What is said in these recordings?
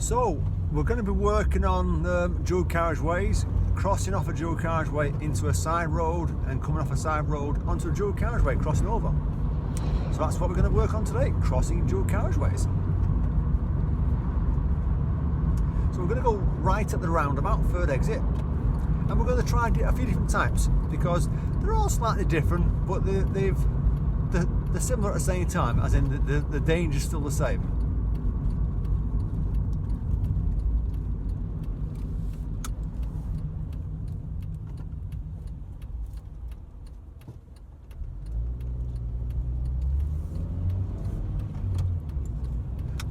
So we're going to be working on dual carriageways, crossing off a dual carriageway into a side road and coming off a side road onto a dual carriageway, crossing over. So that's what we're going to work on today, crossing dual carriageways. So we're going to go right at the roundabout, third exit, and we're going to try a few different types because they're all slightly different, but they're similar at the same time, as in the danger's still the same.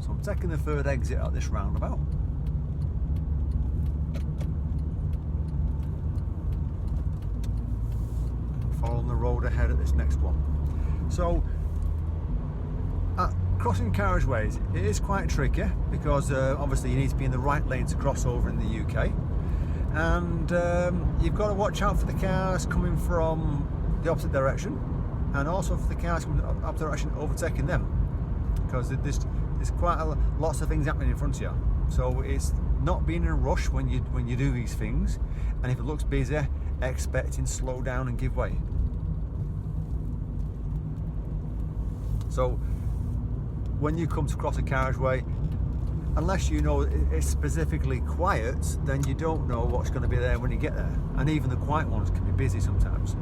So I'm taking the third exit at this roundabout. Following the road ahead at this next one. So at crossing carriageways, it is quite tricky because obviously you need to be in the right lane to cross over in the UK, and you've got to watch out for the cars coming from the opposite direction, and also for the cars coming from the opposite direction overtaking them, because there's quite lots of things happening in front of you. So it's not being in a rush when you do these things, and if it looks busy, expecting to slow down and give way. So when you come to cross a carriageway, unless you know it's specifically quiet, then you don't know what's going to be there when you get there, and even the quiet ones can be busy sometimes.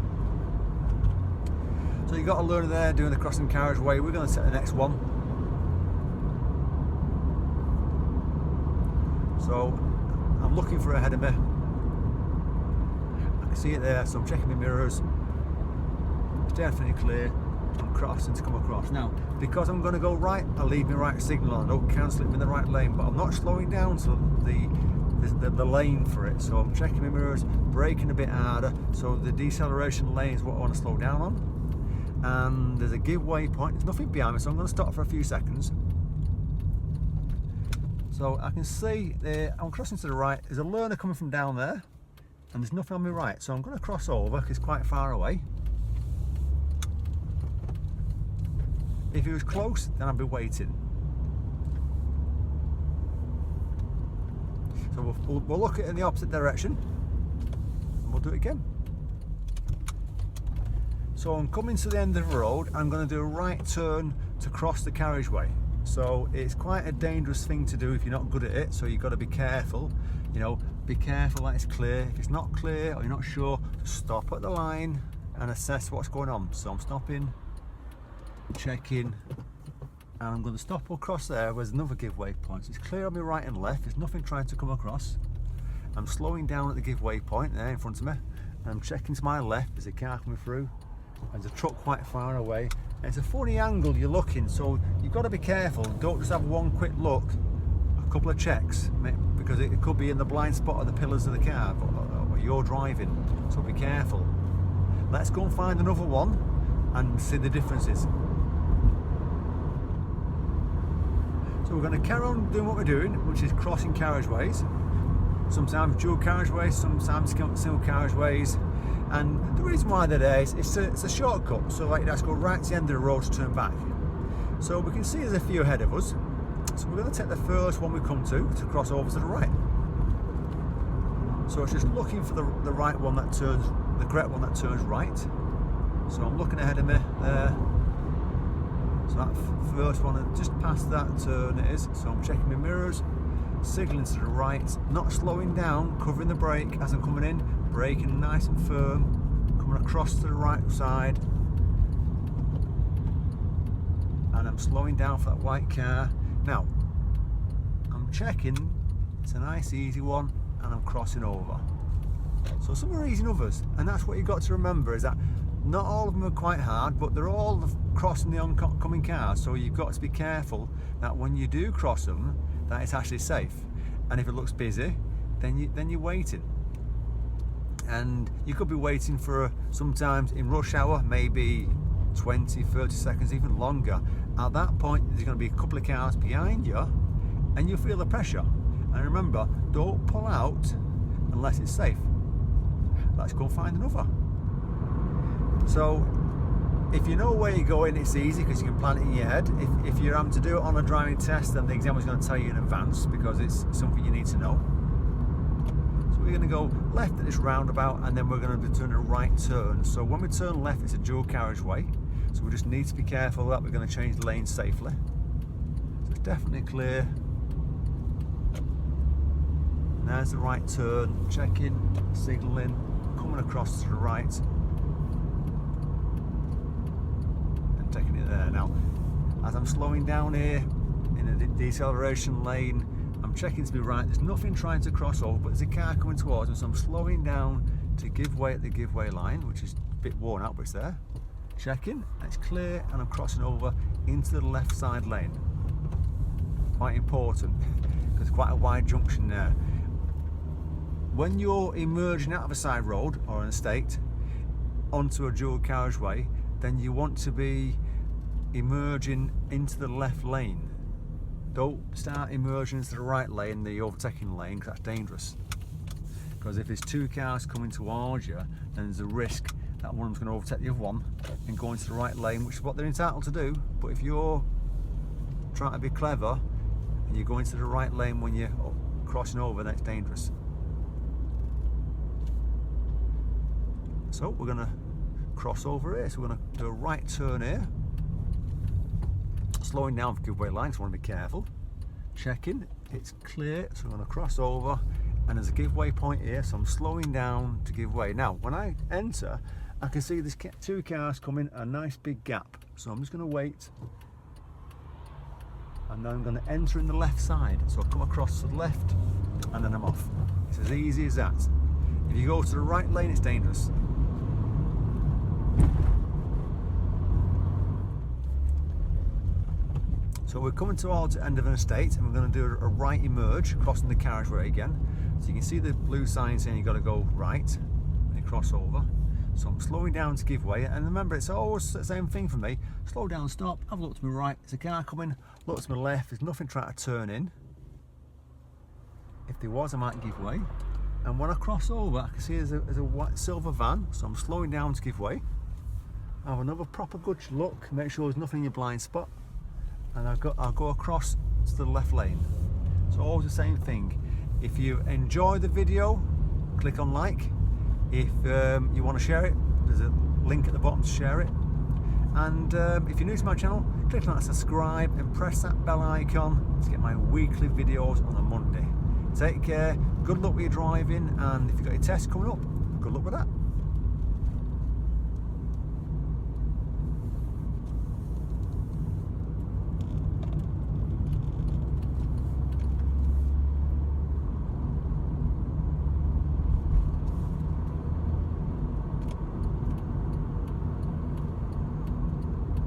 So you've got to learn there doing the crossing carriageway. We're going to set the next one. So I'm looking for ahead of me. I can see it there, so I'm checking my mirrors. It's definitely clear. I'm crossing to come across. Now, because I'm going to go right, I leave my right signal on. I don't cancel it in the right lane, but I'm not slowing down to the lane for it. So I'm checking my mirrors, braking a bit harder. So the deceleration lane is what I want to slow down on. And there's a giveaway point. There's nothing behind me, so I'm going to stop for a few seconds. So I can see I'm crossing to the right. There's a learner coming from down there, and there's nothing on my right. So I'm going to cross over because it's quite far away. If he was close, then I'd be waiting. So we'll look at it in the opposite direction, and we'll do it again. So I'm coming to the end of the road. I'm going to do a right turn to cross the carriageway. So it's quite a dangerous thing to do if you're not good at it. So you've got to be careful. You know, be careful that it's clear. If it's not clear or you're not sure, stop at the line and assess what's going on. So I'm stopping, checking, and I'm going to stop across there where there's another giveaway point. So it's clear on my right and left. There's nothing trying to come across. I'm slowing down at the giveaway point there in front of me, and I'm checking to my left. There's a car coming through, and there's a truck quite far away. And it's a funny angle you're looking, so you've got to be careful. Don't just have one quick look, a couple of checks, because it could be in the blind spot of the pillars of the car or you're driving. So be careful. Let's go and find another one and see the differences. So we're going to carry on doing what we're doing, which is crossing carriageways. Sometimes dual carriageways, sometimes single carriageways. And the reason why they're there is it's a shortcut. So like let's go right to the end of the road to turn back. So we can see there's a few ahead of us. So we're going to take the first one we come to cross over to the right. So it's just looking for the right one that turns, the correct one that turns right. So I'm looking ahead of me there. So that first one, and just past that turn it is. So I'm checking my mirrors, signalling to the right, not slowing down, covering the brake as I'm coming in, braking nice and firm, coming across to the right side, and I'm slowing down for that white car. Now I'm checking, it's a nice easy one, and I'm crossing over. So some are easy than others, and that's what you've got to remember, is that not all of them are quite hard, but they're all crossing the oncoming cars. So you've got to be careful that when you do cross them, that it's actually safe. And if it looks busy, then you're waiting. And you could be waiting for, sometimes in rush hour, maybe 20, 30 seconds, even longer. At that point, there's going to be a couple of cars behind you, and you'll feel the pressure. And remember, don't pull out unless it's safe. Let's go and find another. So If you know where you're going, it's easy because you can plan it in your head. If you're having to do it on a driving test, then the examiner's going to tell you in advance because it's something you need to know. So we're going to go left at this roundabout, and then we're going to be doing a right turn. So when we turn left, it's a dual carriageway. So we just need to be careful that we're going to change the lane safely. So it's definitely clear. And there's the right turn, checking, signalling, coming across to the right. And taking it there. Now, as I'm slowing down here in a deceleration lane, I'm checking to be right. There's nothing trying to cross over, but there's a car coming towards me, so I'm slowing down to give way at the giveaway line, which is a bit worn out, but it's there. Checking, it's clear, and I'm crossing over into the left side lane. Quite important, because it's quite a wide junction there. When you're emerging out of a side road or an estate onto a dual carriageway, then you want to be emerging into the left lane. Don't start emerging into the right lane, the overtaking lane, because that's dangerous. Because if there's two cars coming towards you, then there's a risk that one of them's going to overtake the other one and go into the right lane, which is what they're entitled to do. But if you're trying to be clever and you go into the right lane when you're crossing over, then it's dangerous. So we're going to cross over here, so we're going to do a right turn here. Slowing down for giveaway lines, so I want to be careful. Checking, it's clear, so I'm going to cross over, and there's a giveaway point here, so I'm slowing down to give way. Now, when I enter, I can see there's two cars coming, a nice big gap. So I'm just going to wait, and then I'm going to enter in the left side. So I'll come across to the left, and then I'm off. It's as easy as that. If you go to the right lane, it's dangerous. So we're coming towards the end of an estate, and we're going to do a right emerge, crossing the carriageway again. So you can see the blue sign saying you've got to go right when you cross over. So I'm slowing down to give way, and remember, it's always the same thing for me. Slow down, stop, have a look to my right, there's a car coming, look to my left, there's nothing trying to turn in. If there was, I might give way. And when I cross over, I can see there's a white silver van, so I'm slowing down to give way. I have another proper good look, make sure there's nothing in your blind spot, and I'll go across to the left lane. So always the same thing. If you enjoy the video, click on like. If you want to share it, there's a link at the bottom to share it. And if you're new to my channel, click on that subscribe and press that bell icon to get my weekly videos on a Monday. Take care, good luck with your driving, and if you've got your test coming up, good luck with that.